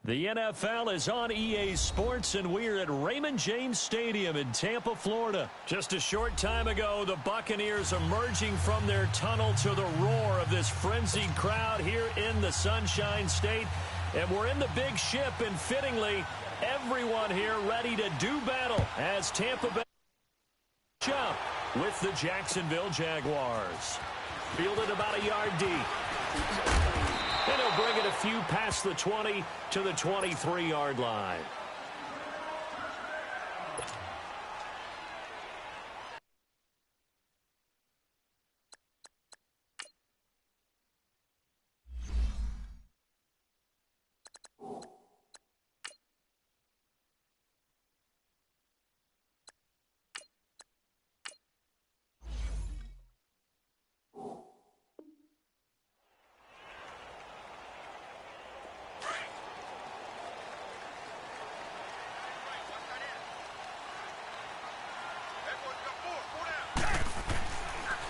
The NFL is on EA Sports, and we're at Raymond James Stadium in Tampa, Florida. Just a short time ago, the Buccaneers emerging from their tunnel to the roar of this frenzied crowd here in the Sunshine State. And we're in the big ship, and fittingly, everyone here ready to do battle as Tampa Bay jump with the Jacksonville Jaguars. Fielded about a yard deep. And he'll bring it a few past the 20 to the 23-yard line.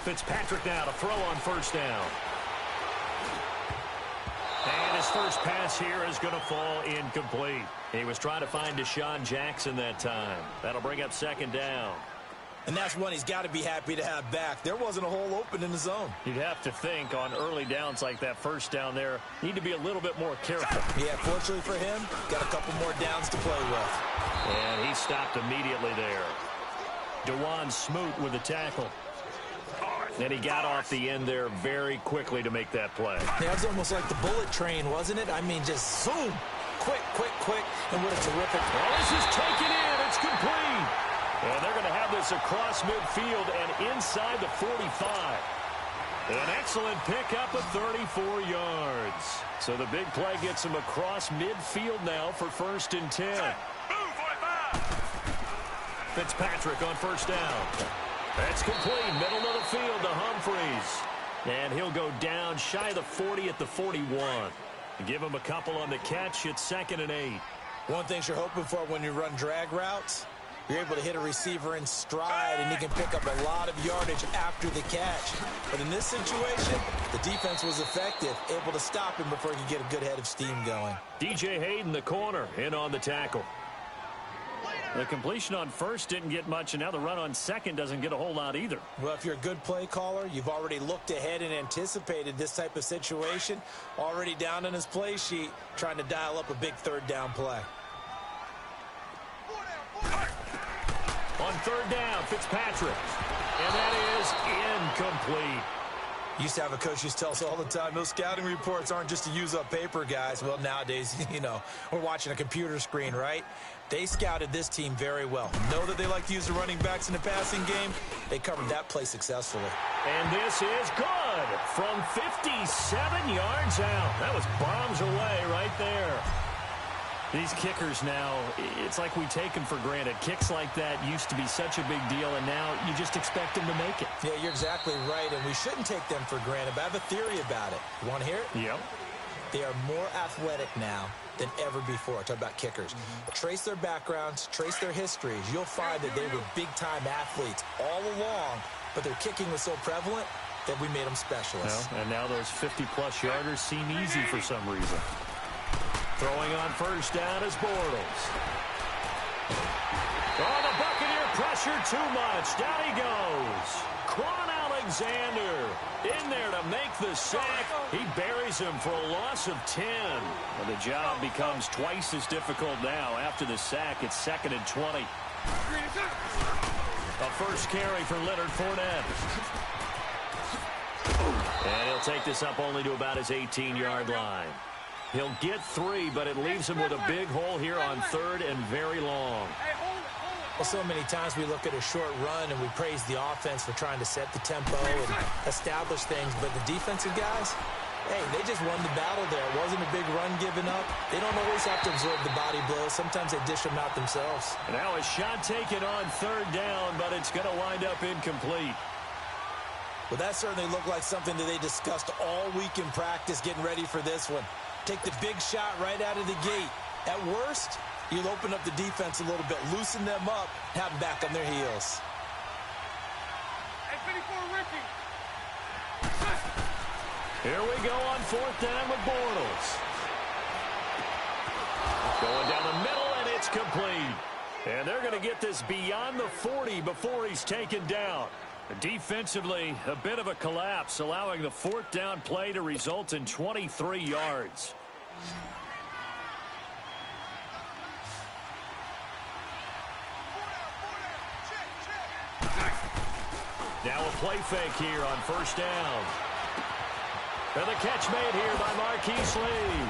Fitzpatrick now to throw on first down. And his first pass here is going to fall incomplete. He was trying to find Deshaun Jackson that time. That'll bring up second down. And that's one he's got to be happy to have back. There wasn't a hole open in the zone. You'd have to think on early downs like that first down there, need to be a little bit more careful. Yeah, fortunately for him, got a couple more downs to play with. And he stopped immediately there. DeJuan Smoot with the tackle. And he got off the end there very quickly to make that play. Yeah, it was almost like the bullet train, wasn't it? I mean, just zoom. Quick, quick, quick. And what a terrific. Well, this is taken in. It's complete. And they're going to have this across midfield and inside the 45. An excellent pickup of 34 yards. So the big play gets him across midfield now for 1st and 10. Fitzpatrick on first down. That's complete. Middle of the field to Humphreys. And he'll go down shy of the 40 at the 41. Give him a couple on the catch. It's 2nd and 8. One thing you're hoping for when you run drag routes, you're able to hit a receiver in stride, and he can pick up a lot of yardage after the catch. But in this situation, the defense was effective, able to stop him before he could get a good head of steam going. DJ Hayden, the corner, in on the tackle. The completion on first didn't get much, and now the run on second doesn't get a whole lot either. Well, if you're a good play caller, you've already looked ahead and anticipated this type of situation. Already down on his play sheet, trying to dial up a big third down play. On third down, Fitzpatrick. And that is incomplete. Used to have a coach used to tell us all the time, those scouting reports aren't just to use up paper, guys. Well, nowadays, you know, we're watching a computer screen, right? They scouted this team very well. Know that they like to use the running backs in the passing game. They covered that play successfully. And this is good from 57 yards out. That was bombs away right there. These kickers now, it's like we take them for granted. Kicks like that used to be such a big deal, and now you just expect them to make it. Yeah, you're exactly right, and we shouldn't take them for granted, but I have a theory about it. You want to hear it? Yep. They are more athletic now than ever before. Talk about kickers. Trace their backgrounds, trace their histories. You'll find that they were big-time athletes all along, but their kicking was so prevalent that we made them specialists. Well, and now those 50-plus yarders seem easy for some reason. Throwing on first down is Bortles. Oh, the Buccaneer pressure too much. Down he goes. Quan Alexander in there to make the sack. He buries him for a loss of 10. Well, the job becomes twice as difficult now. After the sack, it's 2nd and 20. A first carry for Leonard Fournette. And he'll take this up only to about his 18-yard line. He'll get 3, but it leaves him with a big hole here on third and very long. Well, so many times we look at a short run and we praise the offense for trying to set the tempo and establish things, but the defensive guys, hey, they just won the battle there. It wasn't a big run given up. They don't always have to absorb the body blows. Sometimes they dish them out themselves. Now a shot taken on third down, but it's going to wind up incomplete. Well, that certainly looked like something that they discussed all week in practice getting ready for this one. Take the big shot right out of the gate. At worst, you'll open up the defense a little bit, loosen them up, have them back on their heels. Hey, here we go on fourth down with Bortles. complete. And they're going to get this beyond the 40 before he's taken down. Defensively, a bit of a collapse, allowing the fourth down play to result in 23 yards. Now a play fake here on first down. And the catch made here by Marquise Lee.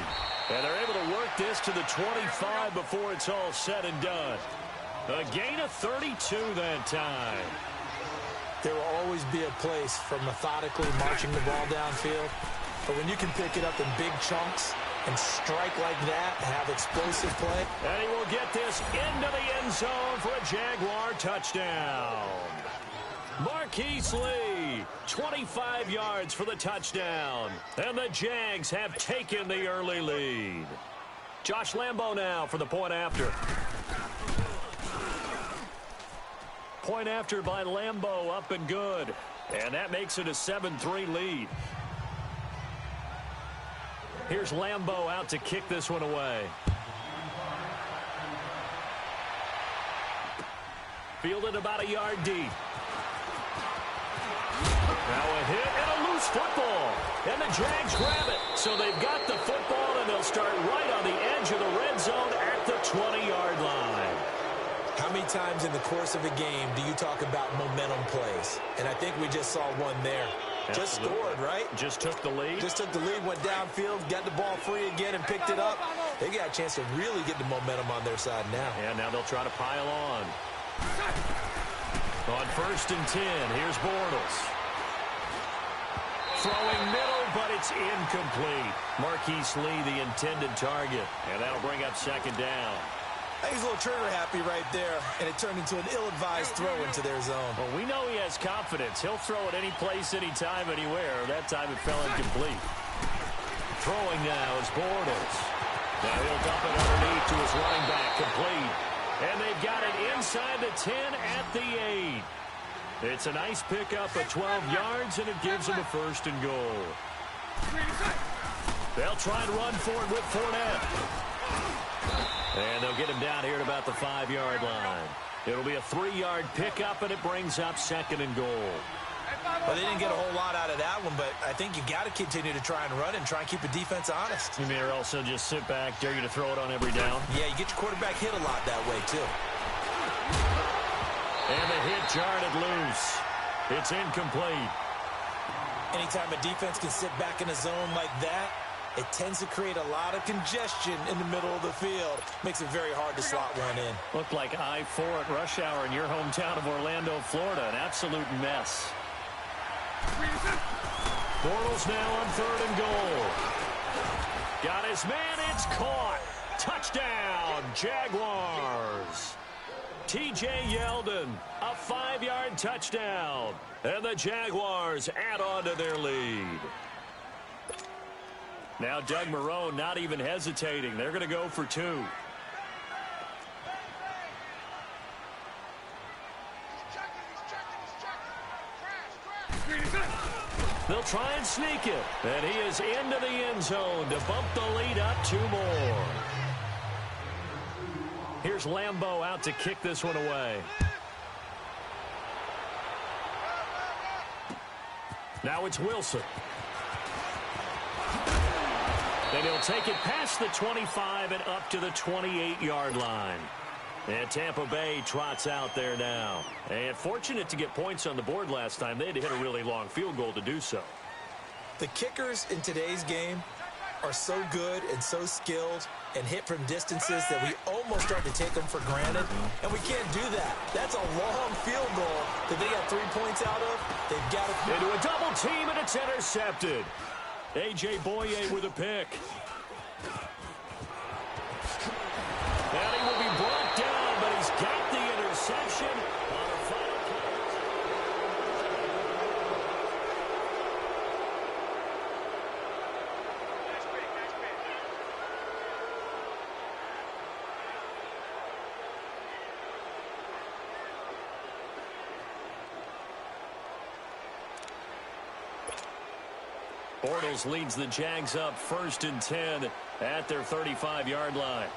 And they're able to work this to the 25 before it's all said and done. A gain of 32 that time. There will always be a place for methodically marching the ball downfield. But when you can pick it up in big chunks and strike like that, have explosive play. And he will get this into the end zone for a Jaguar touchdown. Marquise Lee, 25 yards for the touchdown. And the Jags have taken the early lead. Josh Lambo now for the point after. Point after by Lambo, up and good. And that makes it a 7-3 lead. Here's Lambo out to kick this one away. Fielded about a yard deep. Now a hit and a loose football. And the Jags grab it. So they've got the football, and they'll start right on the edge of the red zone at the 20-yard line. How many times in the course of a game do you talk about momentum plays? And I think we just saw one there. Absolutely. Just scored, right? Just took the lead. Just took the lead, went downfield, got the ball free again, and picked it up. They got a chance to really get the momentum on their side now. And now they'll try to pile on. On 1st and 10, here's Bortles. Throwing middle, but it's incomplete. Marquise Lee, the intended target. And that'll bring up 2nd down. I think he's a little trigger happy right there, and it turned into an ill-advised throw into their zone. Well, we know he has confidence. He'll throw it any place, anytime, anywhere. That time it fell incomplete. Throwing now is Bortles. Now he'll dump it underneath to his running back, complete. And they've got it inside the 10 at the 8. It's a nice pickup of 12 yards, and it gives them a 1st and goal. They'll try and run for it with Fournette. And they'll get him down here at about the 5-yard line. It'll be a 3-yard pickup, and it brings up 2nd and goal. Well, they didn't get a whole lot out of that one, but I think you got to continue to try and run and try and keep the defense honest. You may also just sit back, dare you to throw it on every down. Yeah, you get your quarterback hit a lot that way, too. And the hit jarred it loose. It's incomplete. Anytime a defense can sit back in a zone like that, it tends to create a lot of congestion in the middle of the field. Makes it very hard to slot one in. Looked like I-4 at rush hour in your hometown of Orlando, Florida. An absolute mess. Bortles now on 3rd and goal. Got his man. It's caught. Touchdown, Jaguars. T.J. Yeldon, a 5-yard touchdown. And the Jaguars add on to their lead. Now Doug Marrone not even hesitating. They're going to go for 2. They'll try and sneak it. And he is into the end zone to bump the lead up 2 more. Here's Lambo out to kick this one away. Now it's Wilson. And he'll take it past the 25 and up to the 28-yard line. And Tampa Bay trots out there now. And fortunate to get points on the board last time. They had to hit a really long field goal to do so. The kickers in today's game are so good and so skilled and hit from distances that we almost start to take them for granted. And we can't do that. That's a long field goal that they got 3 points out of. They've got to... Into a double team, and it's intercepted. A.J. Boye with a pick. And he will be brought down, but he's got the interception on the final play. Bortles leads the Jags up 1st and 10 at their 35-yard line.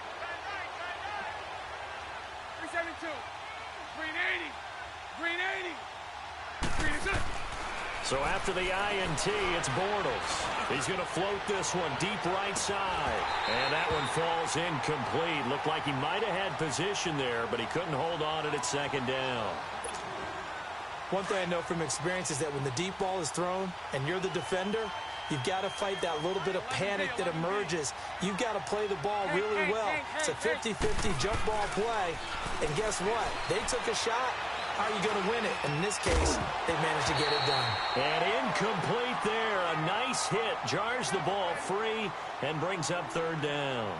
So after the INT, it's Bortles. He's going to float this one deep right side. And that one falls incomplete. Looked like he might have had position there, but he couldn't hold on at second down. One thing I know from experience is that when the deep ball is thrown and you're the defender, you've got to fight that little bit of panic that emerges. You've got to play the ball really well. It's a 50-50 jump ball play. And guess what? They took a shot. How are you going to win it? And in this case, they managed to get it done. And incomplete there. A nice hit. Jars the ball free and brings up third down.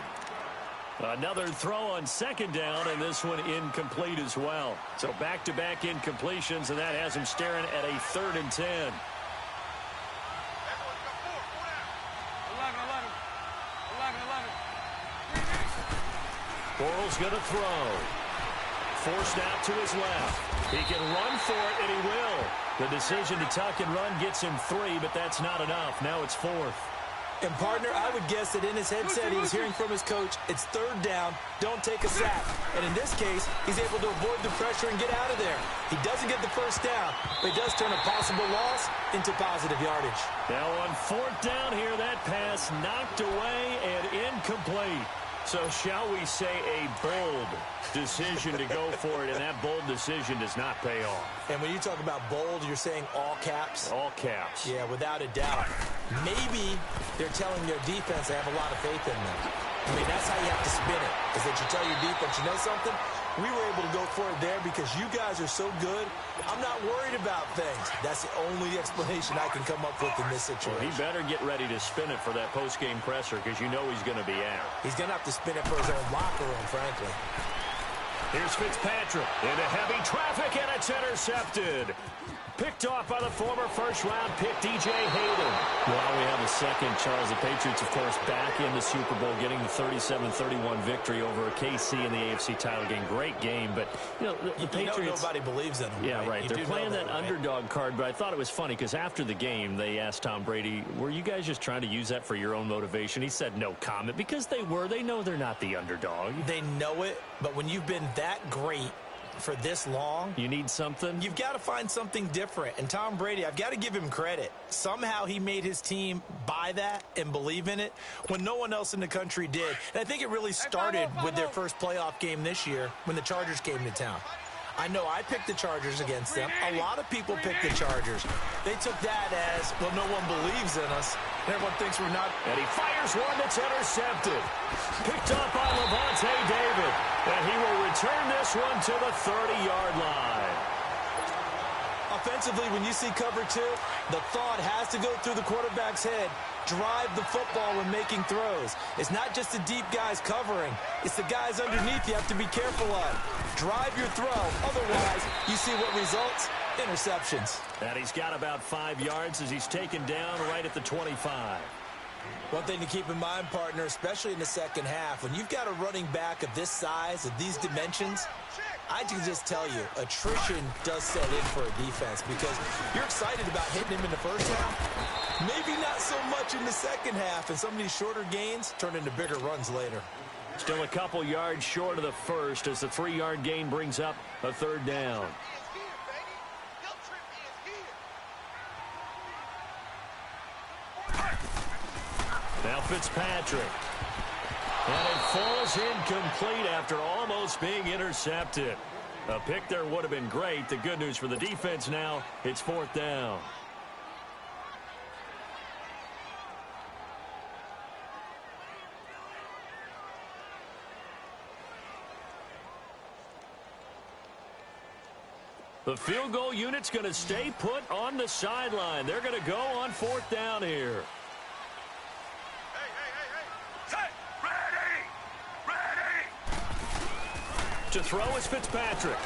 Another throw on second down, and this one incomplete as well. So back-to-back incompletions, and that has him staring at a 3rd and 10. Bortles going to throw. Forced out to his left. He can run for it, and he will. The decision to tuck and run gets him 3, but that's not enough. Now it's 4th. And, partner, I would guess that in his headset he was hearing from his coach, it's 3rd down, don't take a sack. And in this case, he's able to avoid the pressure and get out of there. He doesn't get the first down, but he does turn a possible loss into positive yardage. Now on 4th down here, that pass knocked away and incomplete. So shall we say a bold decision to go for it, and that bold decision does not pay off. And when you talk about bold, you're saying all caps? All caps. Yeah, without a doubt. Maybe they're telling their defense they have a lot of faith in them. I mean, that's how you have to spin it, is that you tell your defense, you know something? We were able to go for it there because you guys are so good. I'm not worried about things. That's the only explanation I can come up with in this situation. Well, he better get ready to spin it for that post-game presser because you know he's going to be out. He's going to have to spin it for his own locker room, frankly. Here's Fitzpatrick into heavy traffic, and it's intercepted. Picked off by the former first-round pick, DJ Hayden. Well, we have a second, Charles. The Patriots, of course, back in the Super Bowl, getting the 37-31 victory over KC in the AFC title game. Great game, but, you know, the Patriots... nobody believes in them. Yeah, right. They're playing that underdog card, but I thought it was funny because after the game, they asked Tom Brady, were you guys just trying to use that for your own motivation? He said no comment because they were. They know they're not the underdog. They know it, but when you've been that great for this long, you need something. You've got to find something different. And Tom Brady, I've got to give him credit. Somehow he made his team buy that and believe in it when no one else in the country did. And I think it really started with their first playoff game this year when the Chargers came to town. I know I picked the Chargers against them. A lot of people picked the Chargers. They took that as, well, no one believes in us. And everyone thinks we're not. And he fires one that's intercepted. Picked up by Levante David. And he will return this one to the 30-yard line. Offensively, when you see cover 2, the thought has to go through the quarterback's head. Drive the football when making throws. It's not just the deep guys covering. It's the guys underneath you have to be careful of. Drive your throw. Otherwise, you see what results? Interceptions. And he's got about 5 yards as he's taken down right at the 25. One thing to keep in mind, partner, especially in the second half, when you've got a running back of this size, of these dimensions, I can just tell you, attrition does set in for a defense because you're excited about hitting him in the first half. Maybe not so much in the second half, and some of these shorter gains turn into bigger runs later. Still a couple yards short of the first as the 3-yard gain brings up a 3rd down. Now Fitzpatrick. And it falls incomplete after almost being intercepted. A pick there would have been great. The good news for the defense now, it's 4th down. The field goal unit's going to stay put on the sideline. They're going to go on 4th down here. To throw is Fitzpatrick.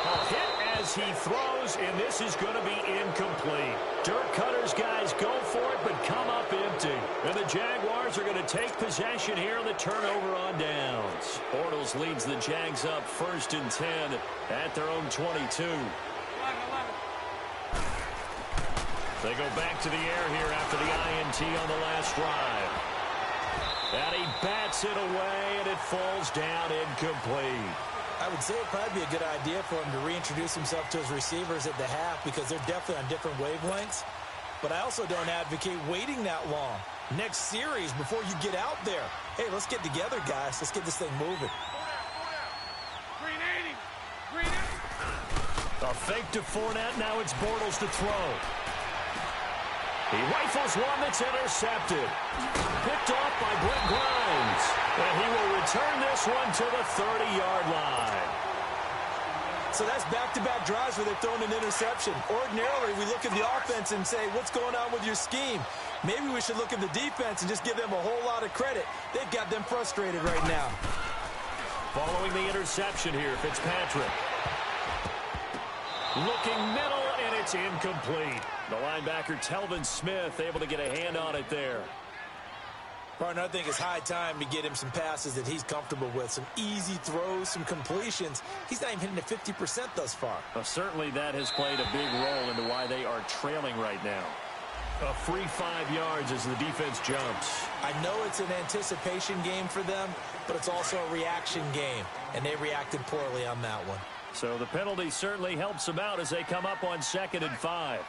A hit as he throws, and this is going to be incomplete. Dirk Cutter's guys go for it, but come up empty. And the Jaguars are going to take possession here on the turnover on downs. Bortles leads the Jags up 1st and 10 at their own 22. They go back to the air here after the INT on the last drive. And he bats it away, and it falls down incomplete. I would say it'd probably be a good idea for him to reintroduce himself to his receivers at the half because they're definitely on different wavelengths. But I also don't advocate waiting that long. Next series, before you get out there, hey, let's get together, guys. Let's get this thing moving. A fake to Fournette. Now it's Bortles to throw. He rifles one that's intercepted. Picked off by Brent Grimes. And he will return this one to the 30-yard line. So that's back-to-back drives where they've thrown an interception. Ordinarily, we look at the offense and say, what's going on with your scheme? Maybe we should look at the defense and just give them a whole lot of credit. They've got them frustrated right now. Following the interception here, Fitzpatrick. Looking middle, and it's incomplete. The linebacker, Telvin Smith, able to get a hand on it there. Partner, I think it's high time to get him some passes that he's comfortable with. Some easy throws, some completions. He's not even hitting at 50% thus far. Well, certainly that has played a big role into why they are trailing right now. A free 5 yards as the defense jumps. I know it's an anticipation game for them, but it's also a reaction game, and they reacted poorly on that one. So the penalty certainly helps them out as they come up on 2nd and 5.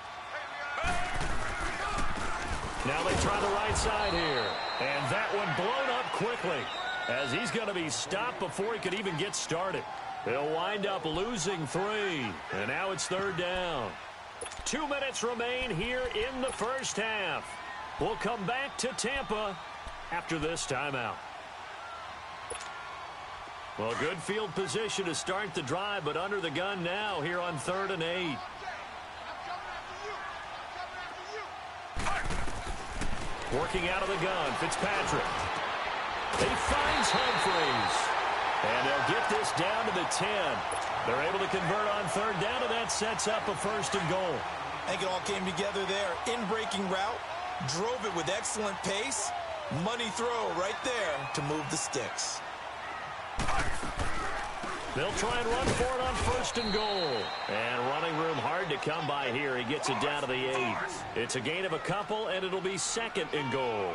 Now they try the right side here. And that one blown up quickly as he's going to be stopped before he could even get started. They'll wind up losing 3. And now it's 3rd down. 2 minutes remain here in the first half. We'll come back to Tampa after this timeout. Well, good field position to start the drive, but under the gun now here on 3rd and 8. Working out of the gun, Fitzpatrick. He finds Humphreys. And they'll get this down to the 10. They're able to convert on 3rd down, and that sets up a 1st and goal. I think it all came together there. In-breaking route, drove it with excellent pace. Money throw right there to move the sticks. They'll try and run for it on 1st and goal. And running room hard to come by here. He gets it down to the 8. It's a gain of a couple, and it'll be 2nd and goal.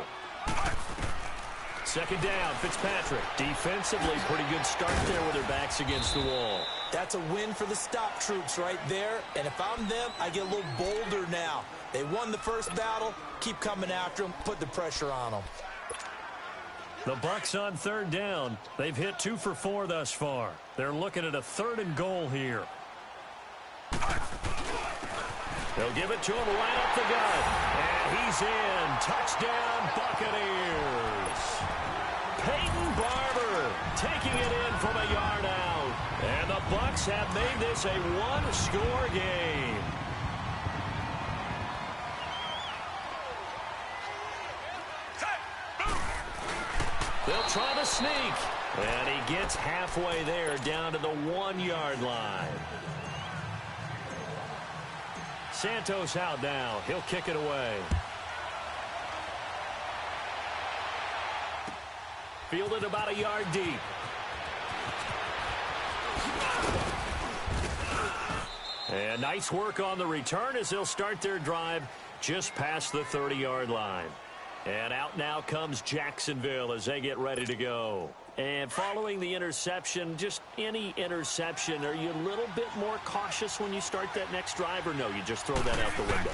2nd down, Fitzpatrick. Defensively, pretty good start there with their backs against the wall. That's a win for the stop troops right there. And if I'm them, I get a little bolder now. They won the first battle. Keep coming after them. Put the pressure on them. The Bucs on 3rd down. They've hit 2 for 4 thus far. They're looking at a 3rd and goal here. They'll give it to him right up the gut. And he's in. Touchdown, Buccaneers. Peyton Barber taking it in from a yard out. And the Bucs have made this a one-score game. They'll try to sneak. And he gets halfway there down to the 1-yard line. Santos out now. He'll kick it away. Fielded about a yard deep. And nice work on the return as they'll start their drive just past the 30-yard line. And out now comes Jacksonville as they get ready to go. And following the interception, just any interception, are you a little bit more cautious when you start that next drive, or no, you just throw that out the window?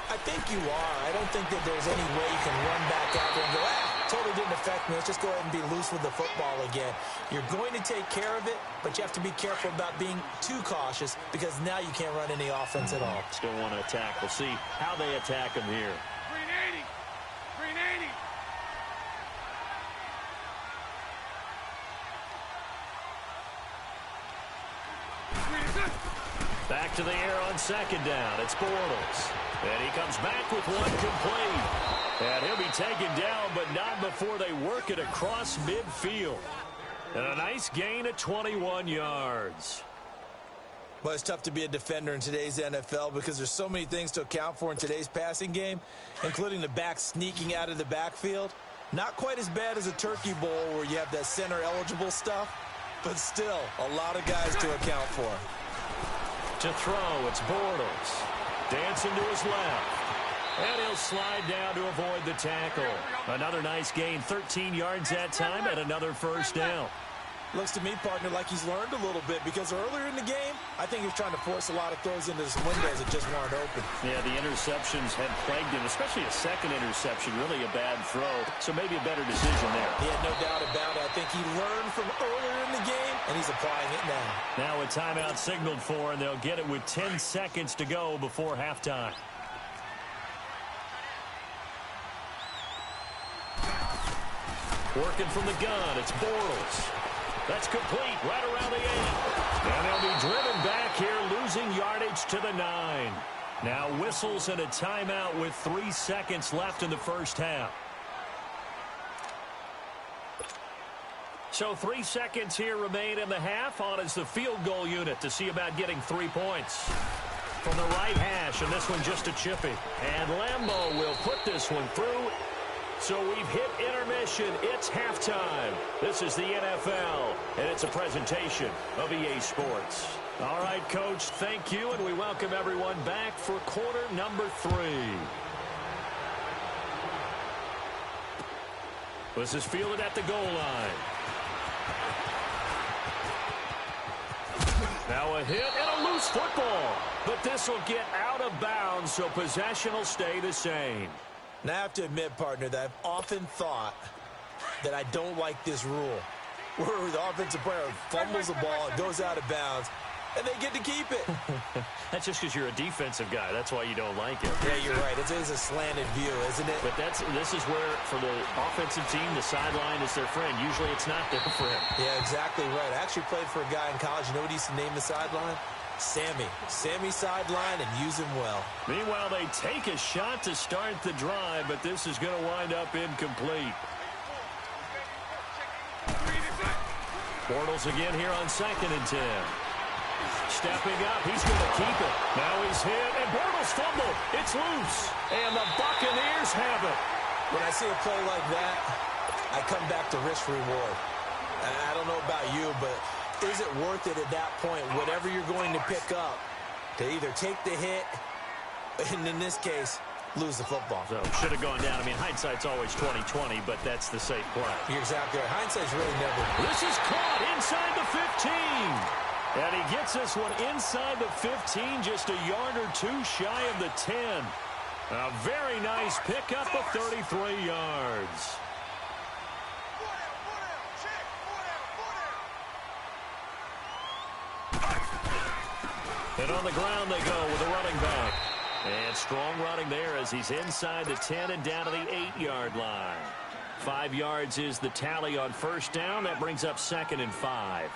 I think you are. I don't think that there's any way you can run back out there and go, totally didn't affect me. Let's just go ahead and be loose with the football again. You're going to take care of it, but you have to be careful about being too cautious because now you can't run any offense at all. Still want to attack. We'll see how they attack him here. Back to the air on 2nd down. It's Bortles. And he comes back with one complete. And he'll be taken down, but not before they work it across midfield. And a nice gain of 21 yards. Well, it's tough to be a defender in today's NFL because there's so many things to account for in today's passing game, including the back sneaking out of the backfield. Not quite as bad as a turkey bowl where you have that center-eligible stuff, but still a lot of guys to account for. To throw, it's Bortles. Dancing to his left. And he'll slide down to avoid the tackle. Another nice gain, 13 yards that time, and another first down. Looks to me, partner, like he's learned a little bit because earlier in the game, I think he was trying to force a lot of throws into some windows that just weren't open. Yeah, the interceptions had plagued him, especially a second interception, really a bad throw. So maybe a better decision there. He had no doubt about it. I think he learned from earlier in the game, and he's applying it now. Now a timeout signaled for, and they'll get it with 10 seconds to go before halftime. Working from the gun, it's Bortles. That's complete right around the 8. And they'll be driven back here, losing yardage to the 9. Now whistles and a timeout with 3 seconds left in the first half. So 3 seconds here remain in the half. On is the field goal unit to see about getting 3 points. From the right hash, and this one just a chippy. And Lambeau will put this one through. So we've hit intermission. It's halftime. This is the NFL, and it's a presentation of EA Sports. All right, Coach, thank you, and we welcome everyone back for quarter number 3. This is fielded at the goal line. Now a hit and a loose football. But this will get out of bounds, so possession will stay the same. Now, I have to admit, partner, that I've often thought that I don't like this rule, where the offensive player fumbles the ball, it goes out of bounds, and they get to keep it. That's just because you're a defensive guy. That's why you don't like it. Yeah, you're right. It is a slanted view, isn't it? But this is where, for the offensive team, the sideline is their friend. Usually it's not there for him. Yeah, exactly right. I actually played for a guy in college. You know what he used to name the sideline? Sammy. Sammy sideline, and use him well. Meanwhile, they take a shot to start the drive, but this is going to wind up incomplete. Bortles again here on 2nd and 10. Stepping up, he's going to keep it. Now he's hit, and Bortles fumbled. It's loose, and the Buccaneers have it. When I see a play like that, I come back to risk reward. I don't know about you, but is it worth it at that point, whatever you're going to pick up, to either take the hit, and in this case, lose the football? So should have gone down. I mean, hindsight's always 20/20, but that's the safe play. You're exactly right. Hindsight's really never. This is caught inside the 15. And he gets this one inside the 15, just a yard or 2 shy of the 10. A very nice pickup of 33 yards. And on the ground they go with a running back. And strong running there as he's inside the 10 and down to the 8-yard line. 5 yards is the tally on first down. That brings up 2nd and 5.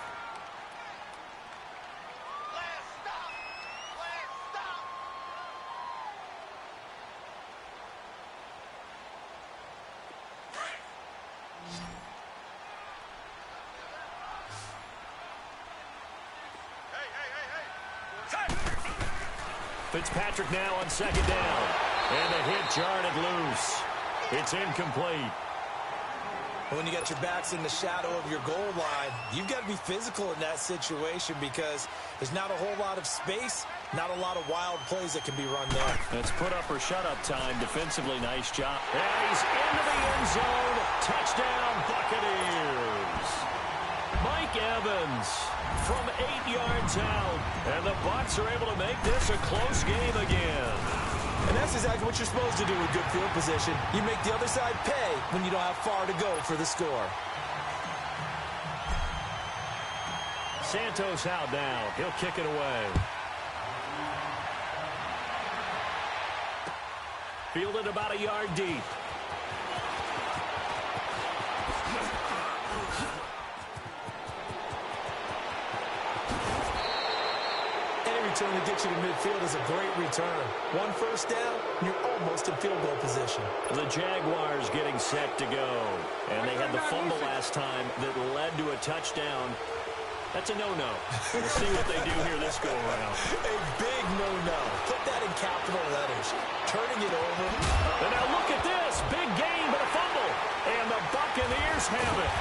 Fitzpatrick now on 2nd down. And the hit jarred it loose. It's incomplete. When you got your backs in the shadow of your goal line, you've got to be physical in that situation because there's not a whole lot of space, not a lot of wild plays that can be run there. It's put up or shut up time. Defensively, nice job. And he's into the end zone. Touchdown, Buccaneers. Mike Evans from 8 yards out. And the Bucs are able to make this a close game again. And that's exactly what you're supposed to do with good field position. You make the other side pay when you don't have far to go for the score. Santos out now. He'll kick it away. Fielded about a yard deep. Return to get you to midfield is a great return. 1 first down, you're almost in field goal position. The Jaguars getting set to go. And they had the fumble last time that led to a touchdown. That's a no-no. We'll see what they do here this go-around. A big no-no. Put that in capital letters. Turning it over. And now look at this. Big gain, but a fumble. And the Buccaneers have it.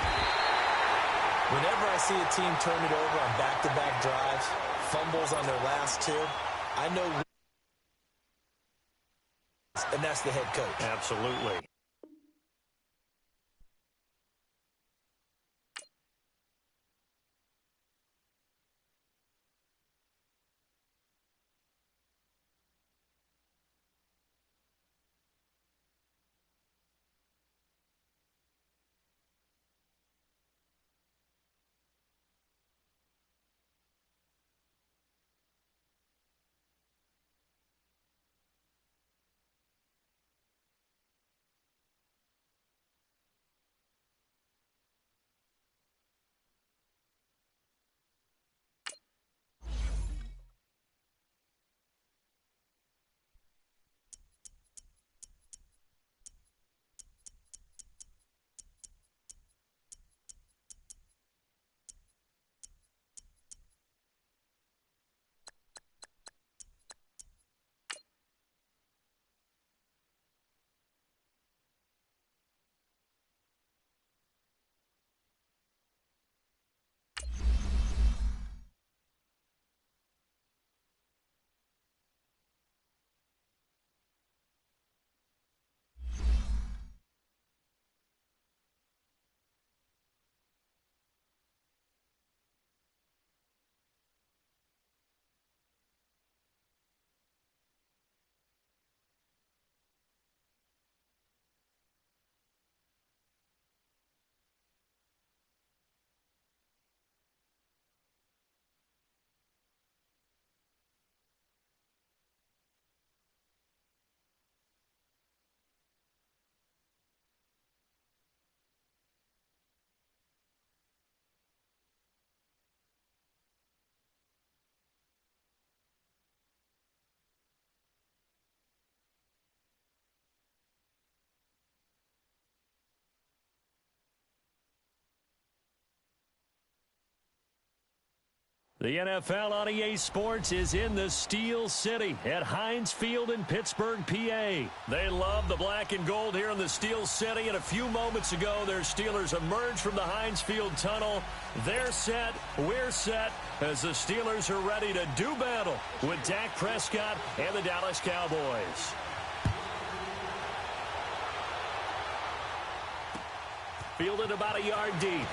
Whenever I see a team turn it over on back-to-back drives, fumbles on their last 2, I know and that's the head coach. Absolutely. The NFL on EA Sports is in the Steel City at Heinz Field in Pittsburgh, PA. They love the black and gold here in the Steel City, and a few moments ago, their Steelers emerged from the Heinz Field tunnel. They're set, we're set, as the Steelers are ready to do battle with Dak Prescott and the Dallas Cowboys. Fielded about a yard deep.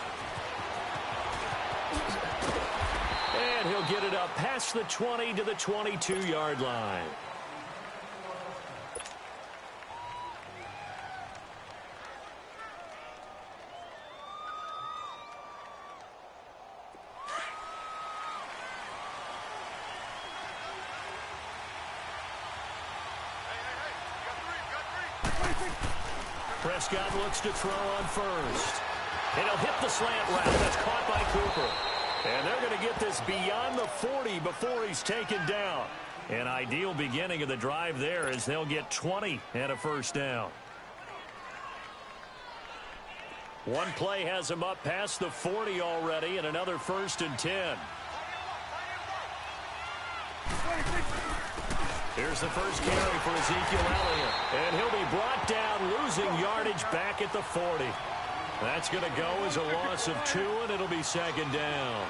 And he'll get it up past the 20 to the 22-yard line. Prescott looks to throw on first. And he'll hit the slant route. That's caught by Cooper. And they're going to get this beyond the 40 before he's taken down. An ideal beginning of the drive there as they'll get 20 and a first down. One play has him up past the 40 already, and another 1st and 10. Here's the first carry for Ezekiel Elliott. And he'll be brought down, losing yardage back at the 40. That's going to go as a loss of 2, and it'll be 2nd down.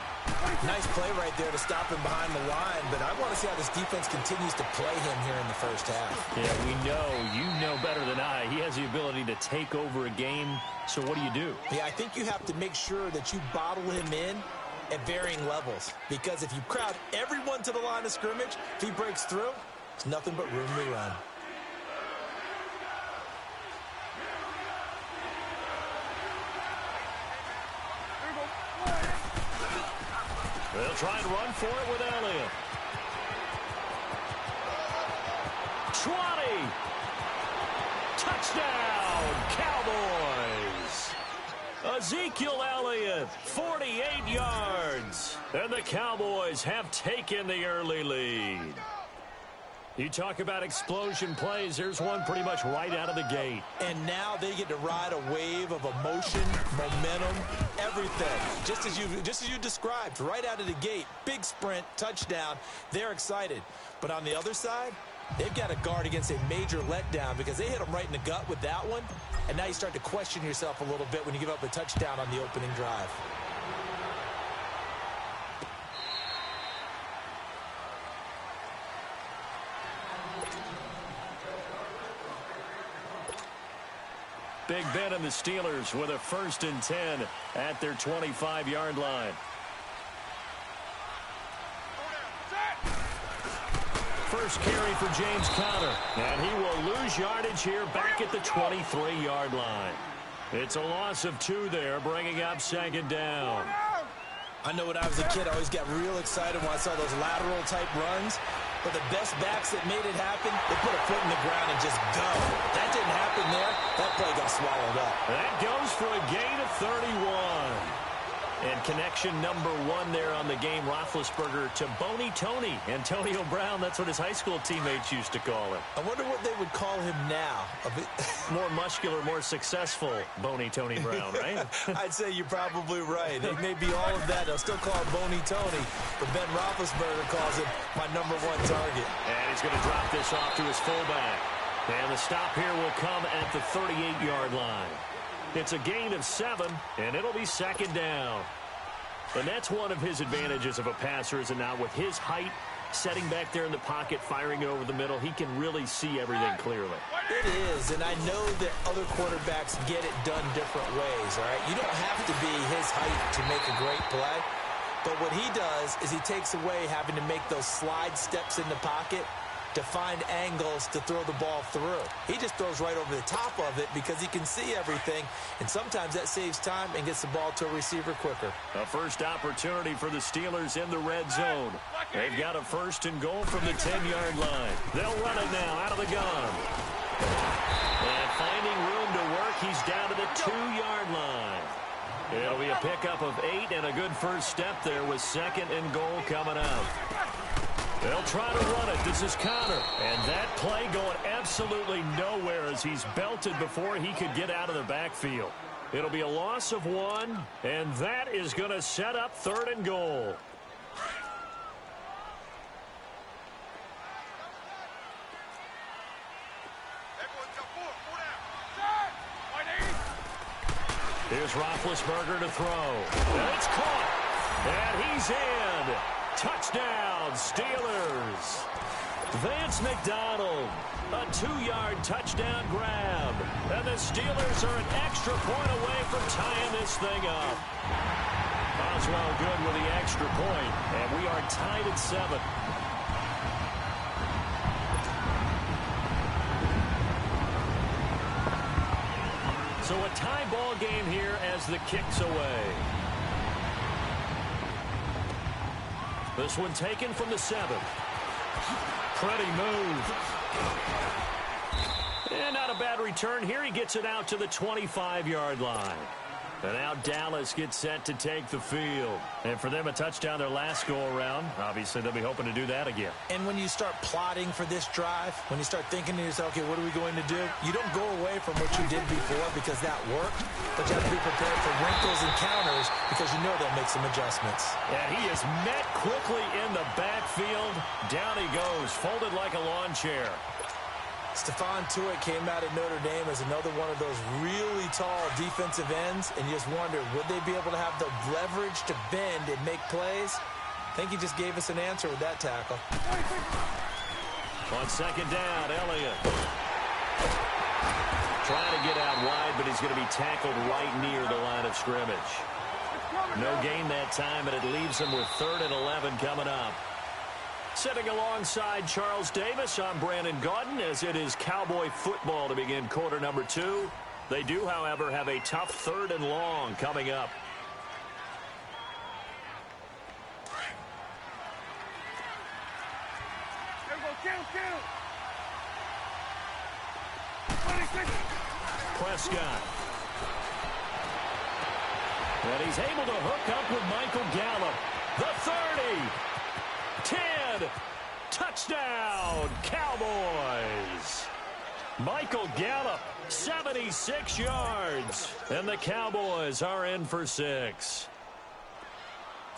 Nice play right there to stop him behind the line, but I want to see how this defense continues to play him here in the first half. Yeah, we know. You know better than I. He has the ability to take over a game, so what do? Yeah, I think you have to make sure that you bottle him in at varying levels, because if you crowd everyone to the line of scrimmage, if he breaks through, it's nothing but room to run. They'll try and run for it with Elliott. 20. Touchdown, Cowboys. Ezekiel Elliott, 48 yards. And the Cowboys have taken the early lead. You talk about explosion plays. There's one pretty much right out of the gate. And now they get to ride a wave of emotion, momentum, everything. Just as you described, right out of the gate. Big sprint, touchdown. They're excited. But on the other side, they've got to guard against a major letdown because they hit them right in the gut with that one. And now you start to question yourself a little bit when you give up a touchdown on the opening drive. Big Ben and the Steelers with a 1st and 10 at their 25-yard line. First carry for James Conner, and he will lose yardage here back at the 23-yard line. It's a loss of 2 there, bringing up 2nd down. I know when I was a kid, I always got real excited when I saw those lateral-type runs. But the best backs that made it happen, they put a foot in the ground and just go. That didn't happen there. That play got swallowed up. That goes for a gain of 31. And connection number 1 there on the game, Roethlisberger to Boney Tony. Antonio Brown, that's what his high school teammates used to call him. I wonder what they would call him now. More muscular, more successful Boney Tony Brown, right? I'd say you're probably right. He may be all of that. They'll still call him Boney Tony, but Ben Roethlisberger calls him my number 1 target. And he's going to drop this off to his fullback. And the stop here will come at the 38-yard line. It's a gain of 7, and it'll be 2nd down. And that's one of his advantages of a passer, is it not? With his height, setting back there in the pocket, firing it over the middle, he can really see everything clearly. It is, and I know that other quarterbacks get it done different ways, all right? You don't have to be his height to make a great play. But what he does is he takes away having to make those slide steps in the pocket to find angles to throw the ball through. He just throws right over the top of it because he can see everything, and sometimes that saves time and gets the ball to a receiver quicker. A first opportunity for the Steelers in the red zone. They've got a 1st and goal from the 10-yard line. They'll run it now out of the gun. And finding room to work, he's down to the 2-yard line. It'll be a pickup of 8 and a good first step there with 2nd and goal coming up. They'll try to run it. This is Conner. And that play going absolutely nowhere as he's belted before he could get out of the backfield. It'll be a loss of 1, and that is going to set up 3rd and goal. Here's Roethlisberger to throw. And it's caught. And he's in. Touchdown, Steelers. Vance McDonald, a 2-yard touchdown grab. And the Steelers are an extra point away from tying this thing up. Oswald good with the extra point, and we are tied at 7. So a tie ball game here as the kick's away. This one taken from the 7. Pretty move. And not a bad return here. He gets it out to the 25-yard line. And now Dallas gets set to take the field. And for them, a touchdown their last go-around. Obviously, they'll be hoping to do that again. And when you start plotting for this drive, when you start thinking to yourself, okay, what are we going to do? You don't go away from what you did before because that worked. But you have to be prepared for wrinkles and counters because you know they'll make some adjustments. And he is met quickly in the backfield. Down he goes, folded like a lawn chair. Stephon Tuitt came out of Notre Dame as another one of those really tall defensive ends, and you just wonder, would they be able to have the leverage to bend and make plays? I think he just gave us an answer with that tackle. On 2nd down, Elliott. Trying to get out wide, but he's going to be tackled right near the line of scrimmage. No gain that time, and it leaves him with 3rd and 11 coming up. Sitting alongside Charles Davis, I'm Brandon Gaudin as it is Cowboy football to begin quarter number 2. They do, however, have a tough 3rd and long coming up. Prescott. And he's able to hook up with Michael Gallup. The 30. 10. Touchdown, Cowboys. Michael Gallup, 76 yards. And the Cowboys are in for 6.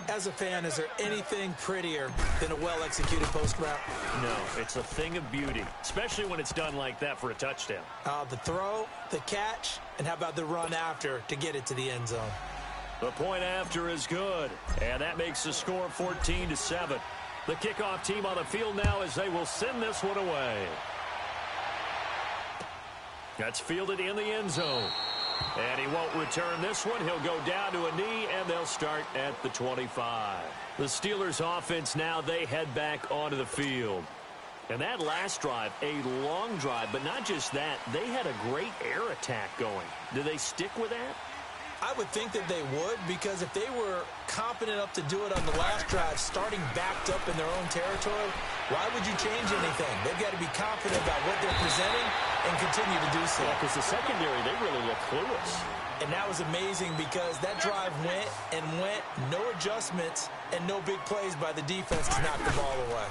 As a fan, is there anything prettier than a well-executed post route? No, it's a thing of beauty, especially when it's done like that for a touchdown. The throw, the catch, and how about the run after to get it to the end zone? The point after is good, and that makes the score 14-7. The kickoff team on the field now as they will send this one away. That's fielded in the end zone. And he won't return this one. He'll go down to a knee, and they'll start at the 25. The Steelers' offense now, they head back onto the field. And that last drive, a long drive, but not just that. They had a great air attack going. Do they stick with that? I would think that they would, because if they were competent enough to do it on the last drive, starting backed up in their own territory, why would you change anything? They've got to be confident about what they're presenting and continue to do so. Yeah, because the secondary, they really look clueless. And that was amazing because that drive went and went, no adjustments, and no big plays by the defense to knock the ball away.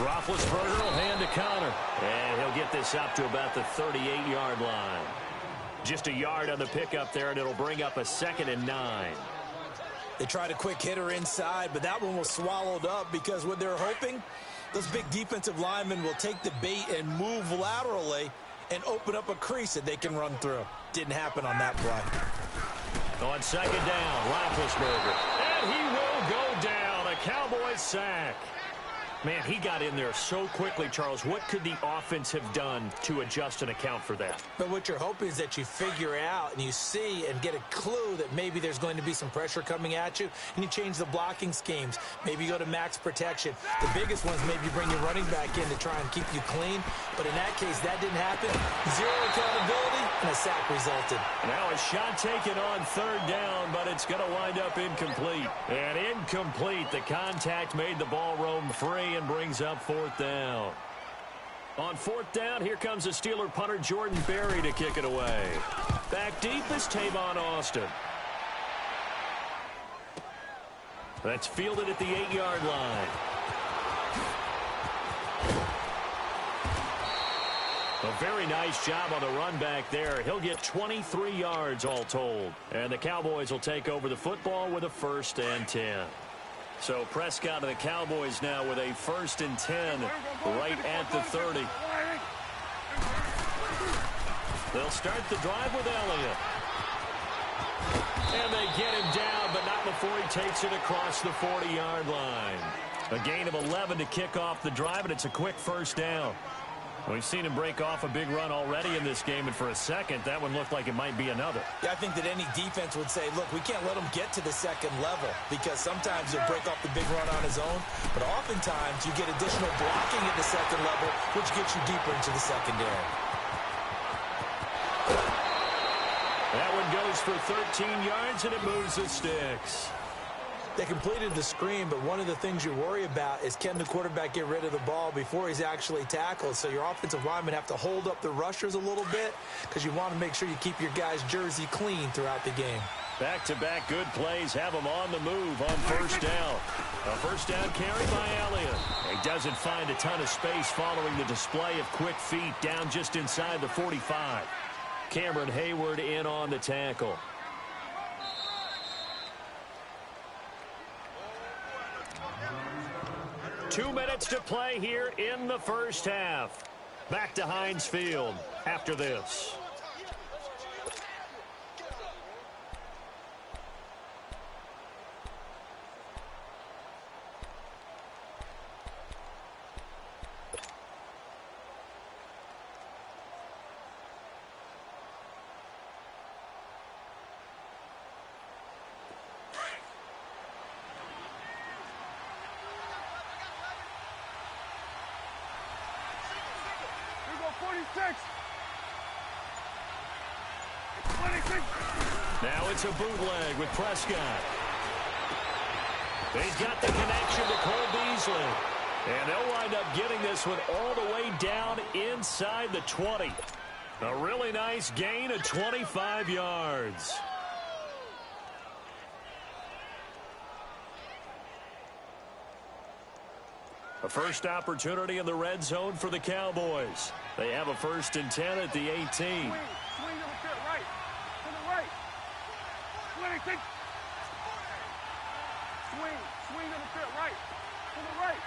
Roethlisberger will hand to Connor, and he'll get this up to about the 38-yard line. Just a yard on the pickup there, and it'll bring up a 2nd and 9. They tried a quick hitter inside, but that one was swallowed up because what they're hoping, those big defensive linemen will take the bait and move laterally and open up a crease that they can run through. Didn't happen on that play. On 2nd down, Roethlisberger. And he will go down. A Cowboys sack. Man, he got in there so quickly, Charles. What could the offense have done to adjust and account for that? But what you're hoping is that you figure out and you see and get a clue that maybe there's going to be some pressure coming at you, and you change the blocking schemes. Maybe you go to max protection. The biggest ones, maybe you bring your running back in to try and keep you clean. But in that case, that didn't happen. Zero accountability, and a sack resulted. Now a shot taken on 3rd down, but it's going to wind up incomplete. And incomplete. The contact made the ball roam free and brings up 4th down. On 4th down, here comes the Steeler punter Jordan Berry to kick it away. Back deep is Tavon Austin. That's fielded at the 8-yard line. A very nice job on the run back there. He'll get 23 yards all told. And the Cowboys will take over the football with a 1st and 10. So Prescott and the Cowboys now with a 1st and 10 right at the 30. They'll start the drive with Elliott. And they get him down, but not before he takes it across the 40-yard line. A gain of 11 to kick off the drive, and it's a quick 1st down. We've seen him break off a big run already in this game, and for a second, that one looked like it might be another. Yeah, I think that any defense would say, look, we can't let him get to the 2nd level because sometimes he'll break off the big run on his own, but oftentimes you get additional blocking at the 2nd level, which gets you deeper into the secondary. That one goes for 13 yards, and it moves the sticks. They completed the screen, but one of the things you worry about is can the quarterback get rid of the ball before he's actually tackled? So your offensive linemen have to hold up the rushers a little bit because you want to make sure you keep your guys' jersey clean throughout the game. Back-to-back good plays have him on the move on 1st down. A 1st down carry by Elliott. He doesn't find a ton of space following the display of quick feet down just inside the 45. Cameron Hayward in on the tackle. Two minutes to play here in the 1st half. Back to Heinz Field after this. Now it's a bootleg with Prescott. He's got the connection to Cole Beasley. And they'll wind up getting this one all the way down inside the 20. A really nice gain of 25 yards. A first opportunity in the red zone for the Cowboys. They have a 1st and 10 at the 18. Swing to the right. To the right. Swing to the right. To the right.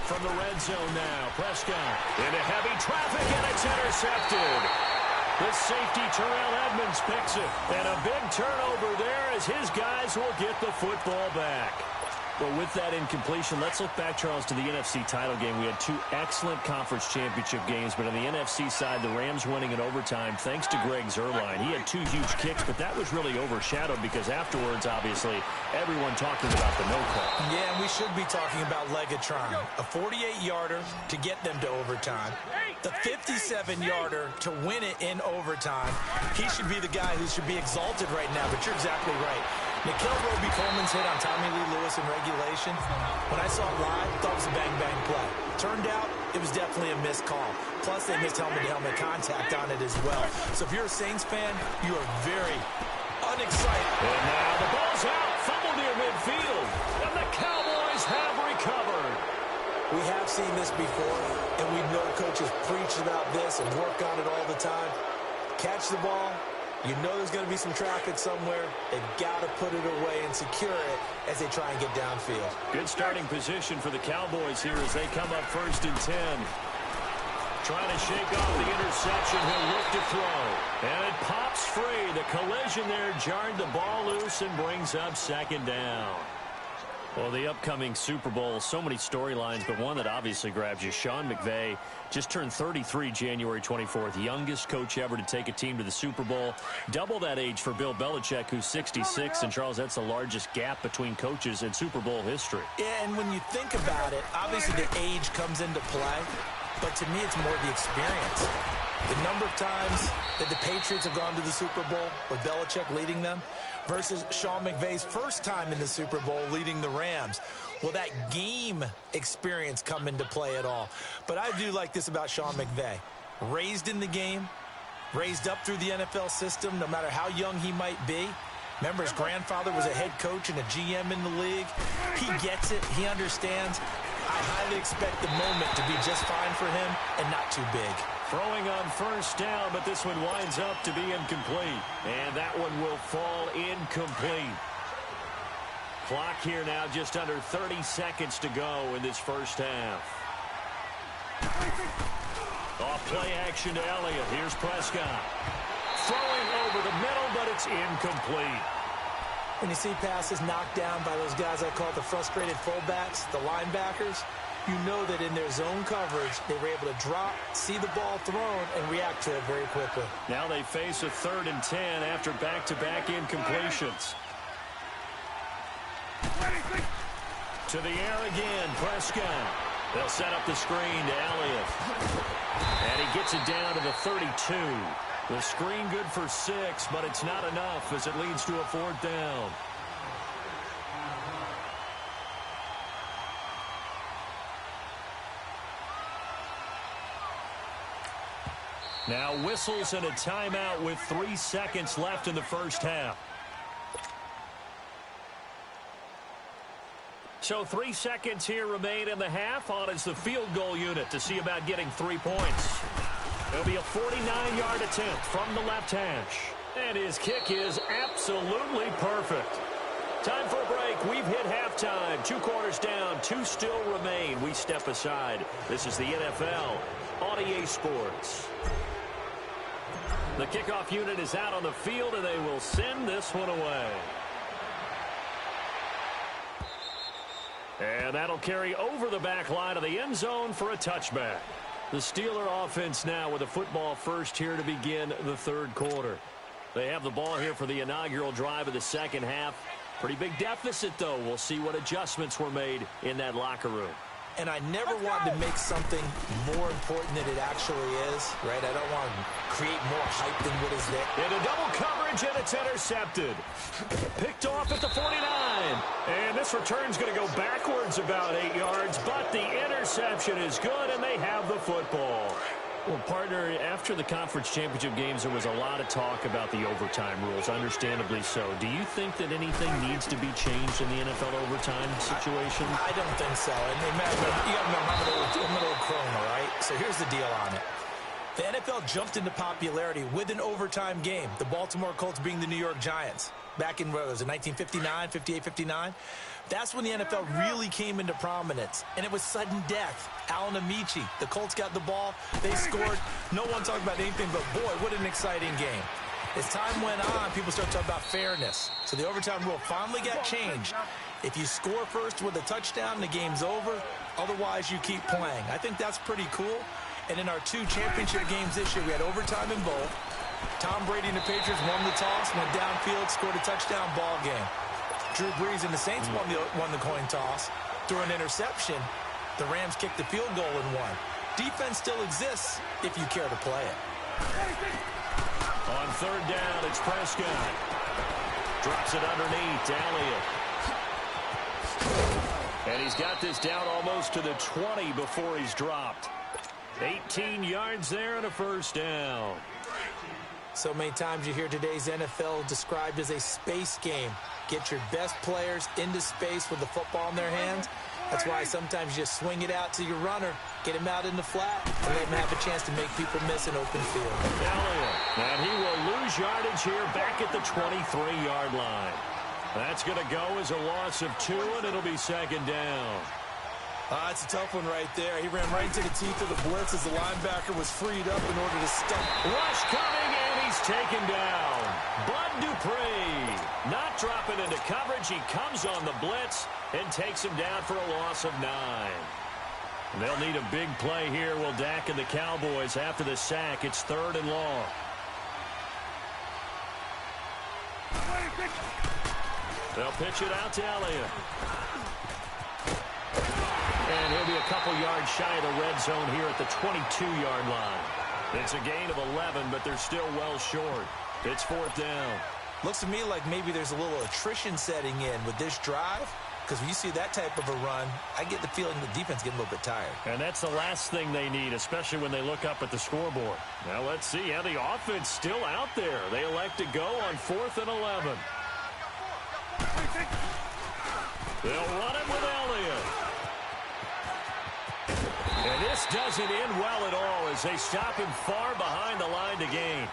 From the red zone now, Prescott into heavy traffic, and it's intercepted. The safety, Terrell Edmonds, picks it. And a big turnover there as his guys will get the football back. Well, with that incompletion, let's look back, Charles, to the NFC title game. We had two excellent conference championship games, but on the NFC side, the Rams winning in overtime thanks to Greg Zuerlein. He had two huge kicks, but that was really overshadowed because afterwards, obviously, everyone talking about the no call. Yeah, and we should be talking about Legatron. A 48-yarder to get them to overtime. The 57-yarder to win it in overtime. He should be the guy who should be exalted right now, but you're exactly right. Nikhil Roby-Coleman's hit on Tommy Lee Lewis in regulation. When I saw it live, I thought it was a bang-bang play. Turned out, it was definitely a missed call. Plus, they missed helmet-to-helmet contact on it as well. So if you're a Saints fan, you are very unexcited. And now the ball's out. Fumble near midfield. And the Cowboys have recovered. We have seen this before, and we know coaches preach about this and work on it all the time. Catch the ball. You know there's going to be some traffic somewhere. They've got to put it away and secure it as they try and get downfield. Good starting position for the Cowboys here as they come up 1st and 10. Trying to shake off the interception. He'll look to throw. And it pops free. The collision there jarred the ball loose and brings up 2nd down. Well, the upcoming Super Bowl, so many storylines, but one that obviously grabs you. Sean McVay just turned 33 January 24th, youngest coach ever to take a team to the Super Bowl. Double that age for Bill Belichick, who's 66. And, Charles, that's the largest gap between coaches in Super Bowl history. Yeah, and when you think about it, obviously the age comes into play. But to me, it's more the experience. The number of times that the Patriots have gone to the Super Bowl with Belichick leading them versus Sean McVay's first time in the Super Bowl leading the Rams. Will that game experience come into play at all? But I do like this about Sean McVay. Raised in the game, raised up through the NFL system, no matter how young he might be. Remember, his grandfather was a head coach and a GM in the league. He gets it. He understands. I highly expect the moment to be just fine for him and not too big. Throwing on 1st down, but this one winds up to be incomplete. And that one will fall incomplete. Clock here now just under 30 seconds to go in this 1st half. Off play action to Elliott. Here's Prescott. Throwing over the middle, but it's incomplete. When you see passes knocked down by those guys I call the frustrated fullbacks, the linebackers, you know that in their zone coverage, they were able to drop, see the ball thrown, and react to it very quickly. Now they face a 3rd and 10 after back-to-back incompletions. To the air again, Prescott. They'll set up the screen to Elliott. And he gets it down to the 32. The screen good for 6, but it's not enough as it leads to a 4th down. Now whistles and a timeout with 3 seconds left in the 1st half. So 3 seconds here remain in the half. On is the field goal unit to see about getting 3 points. It'll be a 49-yard attempt from the left hash. And his kick is absolutely perfect. Time for a break. We've hit halftime. 2 quarters down. 2 still remain. We step aside. This is the NFL on EA Sports. The kickoff unit is out on the field, and they will send this one away. And that'll carry over the back line of the end zone for a touchback. The Steeler offense now with a football first here to begin the 3rd quarter. They have the ball here for the inaugural drive of the 2nd half. Pretty big deficit, though. We'll see what adjustments were made in that locker room. And I never wanted to make something more important than it actually is, right? I don't want to create more hype than what is there. Into double coverage, and it's intercepted. Picked off at the 49. And this return's going to go backwards about 8 yards, but the interception is good, and they have the football. Well, partner, after the conference championship games, there was a lot of talk about the overtime rules, understandably so. Do you think that anything needs to be changed in the NFL overtime situation? I don't think so. And you got to know I'm an old crone, all right? So here's the deal on it. The NFL jumped into popularity with an overtime game, the Baltimore Colts being the New York Giants. Back in, what was it, 1959, 58, 59? That's when the NFL really came into prominence, and it was sudden death. Alan Amici, the Colts got the ball, they scored. No one talked about anything but, boy, what an exciting game. As time went on, people started talking about fairness. So the overtime rule finally got changed. If you score first with a touchdown, the game's over. Otherwise, you keep playing. I think that's pretty cool. And in our 2 championship games this year, we had overtime in both. Tom Brady and the Patriots won the toss, went downfield, scored a touchdown, ball game. Drew Brees and the Saints won the coin toss. Through an interception, the Rams kicked the field goal and won. Defense still exists if you care to play it. On third down, it's Prescott. Drops it underneath to Elliott. And he's got this down almost to the 20 before he's dropped. 18 yards there and a first down. So many times you hear today's NFL described as a space game. Get your best players into space with the football in their hands. That's why sometimes you just swing it out to your runner, get him out in the flat, and let him have a chance to make people miss an open field. Elliott, and he will lose yardage here back at the 23-yard line. That's going to go as a loss of 2, and it'll be second down. It's a tough one right there. He ran right into the teeth of the blitz as the linebacker was freed up in order to stop. Rush coming, and he's taken down. Bud Dupree not dropping into coverage. He comes on the blitz and takes him down for a loss of 9. They'll need a big play here, will Dak and the Cowboys after the sack. It's 3rd and long. They'll pitch it out to Elliott. And he'll be a couple yards shy of the red zone here at the 22-yard line. It's a gain of 11, but they're still well short. It's 4th down. Looks to me like maybe there's a little attrition setting in with this drive, because when you see that type of a run, I get the feeling the defense getting a little bit tired. And that's the last thing they need, especially when they look up at the scoreboard. Now let's see how the offense still out there. They elect to go on 4th and 11. They'll run it with Elliott. And this doesn't end well at all as they stop him far behind the line to gain.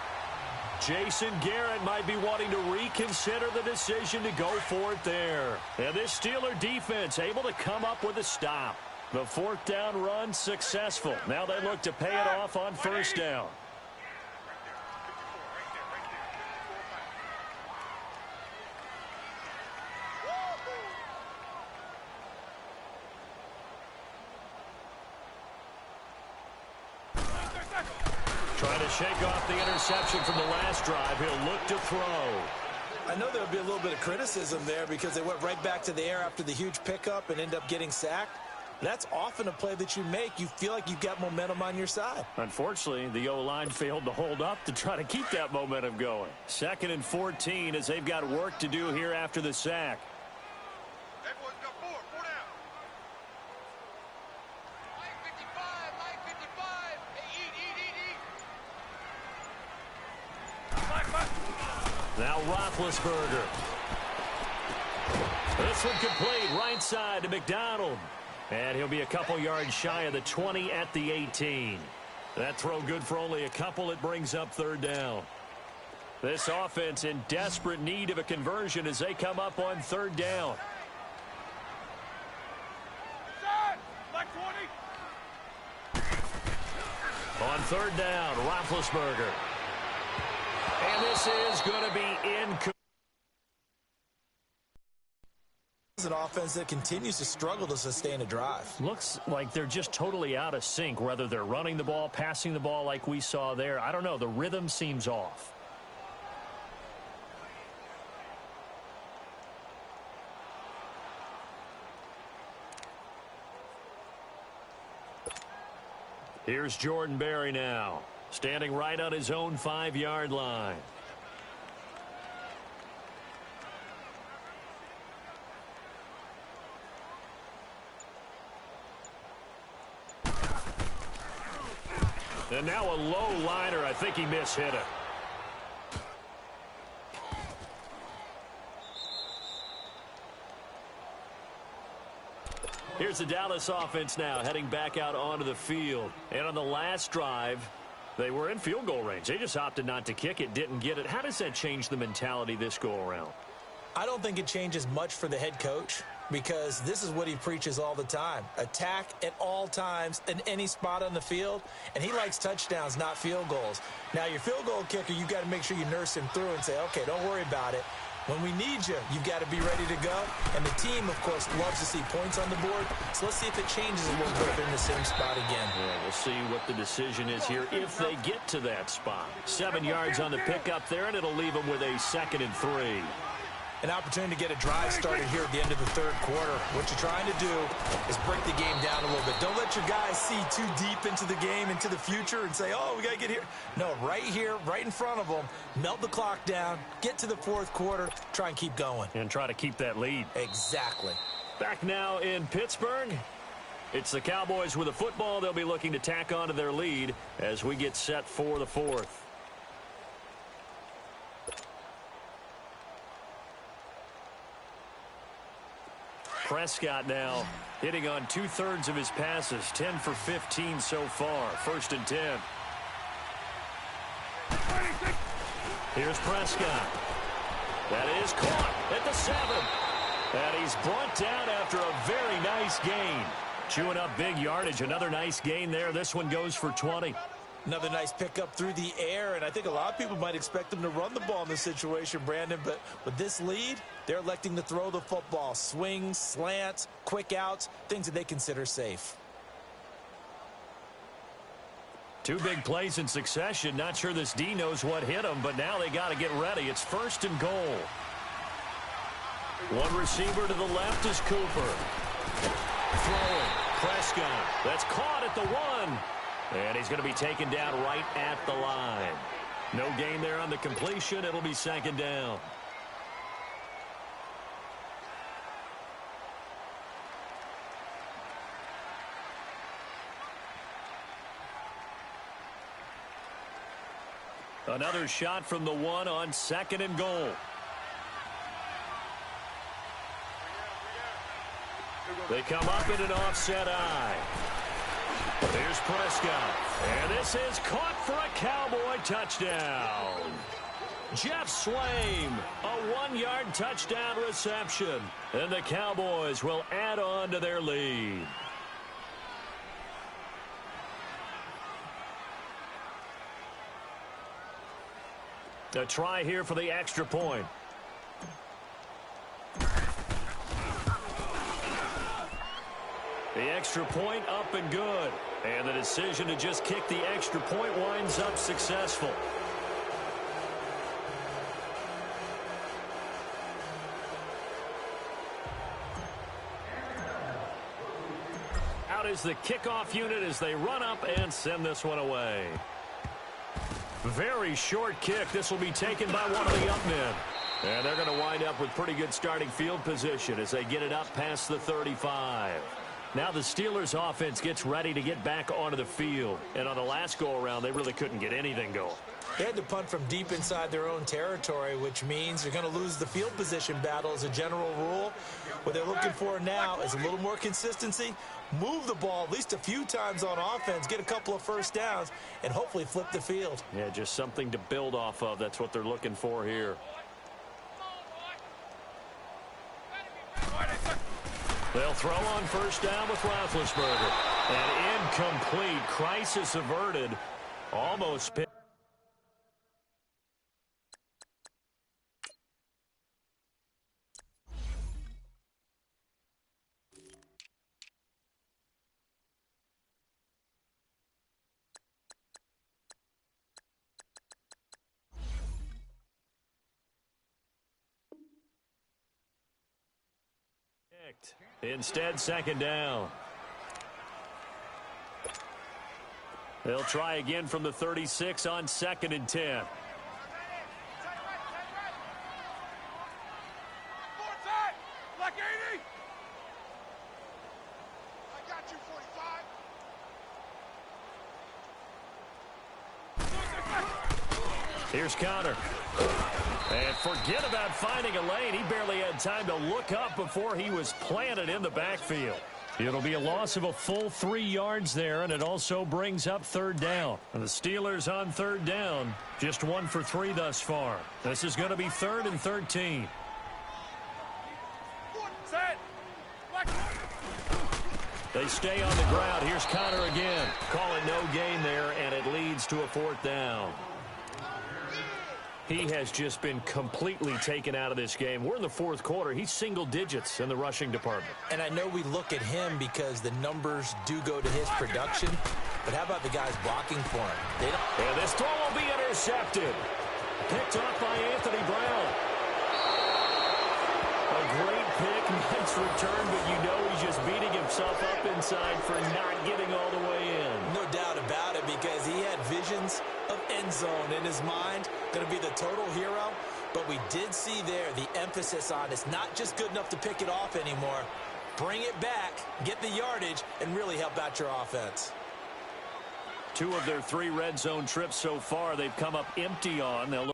Jason Garrett might be wanting to reconsider the decision to go for it there. And this Steeler defense able to come up with a stop. The 4th down run successful. Now they look to pay it off on 1st down. Trying to shake off the interception from the last drive. He'll look to throw. I know there'll be a little bit of criticism there because they went right back to the air after the huge pickup and end up getting sacked. That's often a play that you make. You feel like you've got momentum on your side. Unfortunately, the O-line failed to hold up to try to keep that momentum going. 2nd and 14 as they've got work to do here after the sack. Now Roethlisberger. This one complete right side to McDonald. And he'll be a couple yards shy of the 20 at the 18. That throw good for only a couple. It brings up 3rd down. This offense in desperate need of a conversion as they come up on 3rd down. On 3rd down, Roethlisberger. And this is going to be incomplete. It's an offense that continues to struggle to sustain a drive. Looks like they're just totally out of sync, whether they're running the ball, passing the ball like we saw there. I don't know. The rhythm seems off. Here's Jordan Berry now, standing right on his own 5-yard line. And now a low liner. I think he mishit it. Here's the Dallas offense now heading back out onto the field. And on the last drive, they were in field goal range. They just opted not to kick it, didn't get it. How does that change the mentality this go around? I don't think it changes much for the head coach because this is what he preaches all the time. Attack at all times in any spot on the field, and he likes touchdowns, not field goals. Now, your field goal kicker, you got to make sure you nurse him through and say, okay, don't worry about it. When we need you, you've got to be ready to go. And the team, of course, loves to see points on the board. So let's see if it changes a little bit if they're in the same spot again. Yeah, we'll see what the decision is here if they get to that spot. 7 yards on the pickup there, and it'll leave them with a 2nd and 3. An opportunity to get a drive started here at the end of the third quarter. What you're trying to do is break the game down a little bit. Don't let your guys see too deep into the game, into the future, and say, oh, we got to get here. No, right here, right in front of them, melt the clock down, get to the fourth quarter, try and keep going. And try to keep that lead. Exactly. Back now in Pittsburgh. It's the Cowboys with a football. They'll be looking to tack on to their lead as we get set for the fourth. Prescott now hitting on 2/3 of his passes, 10 for 15 so far. 1st and 10. Here's Prescott. That is caught at the 7. And he's brought down after a very nice gain. Chewing up big yardage. Another nice gain there. This one goes for 20. Another nice pickup through the air, and I think a lot of people might expect them to run the ball in this situation, Brandon, but with this lead, they're electing to throw the football. Swings, slants, quick outs, things that they consider safe. 2 big plays in succession. Not sure this D knows what hit him, but now they got to get ready. It's 1st and goal. One receiver to the left is Cooper. Throwing. Prescott. That's caught at the 1. And he's going to be taken down right at the line. No gain there on the completion. It'll be 2nd down. Another shot from the 1 on 2nd and goal. They come up in an offset eye. Here's Prescott. And this is caught for a Cowboy touchdown. Jeff Swaim, a 1-yard touchdown reception. And the Cowboys will add on to their lead. A try here for the extra point. The extra point up and good. And the decision to just kick the extra point winds up successful. Out is the kickoff unit as they run up and send this one away. Very short kick. This will be taken by one of the up men. And they're going to wind up with pretty good starting field position as they get it up past the 35. Now the Steelers offense gets ready to get back onto the field. And on the last go-around, they really couldn't get anything going. They had to punt from deep inside their own territory, which means they're going to lose the field position battle as a general rule. What they're looking for now is a little more consistency, move the ball at least a few times on offense, get a couple of first downs, and hopefully flip the field. Yeah, just something to build off of. That's what they're looking for here. They'll throw on first down with Roethlisberger. And incomplete. Crisis averted. Almost picked. Instead, second down. They'll try again from the 36 on 2nd and 10. Like 80. I got you, 45. Here's Connor. And forget about finding a lane. He barely had time to look up before he was planted in the backfield. It'll be a loss of a full 3 yards there, and it also brings up third down. And the Steelers on third down, just 1 for 3 thus far. This is going to be 3rd and 13. Set. They stay on the ground. Here's Connor again. Calling no gain there, and it leads to a 4th down. He has just been completely taken out of this game. We're in the fourth quarter. He's single digits in the rushing department. And I know we look at him because the numbers do go to his production, but how about the guys blocking for him? And this throw will be intercepted. Picked off by Anthony Brown. A great pick, nice return, but you know he's just beating himself up inside for not getting all the way in. No doubt about it, because he had visions of end zone in his mind. Going to be the total hero, but we did see there the emphasis on it's not just good enough to pick it off anymore. Bring it back, get the yardage, and really help out your offense. 2 of their 3 red zone trips so far, they've come up empty on. They'll look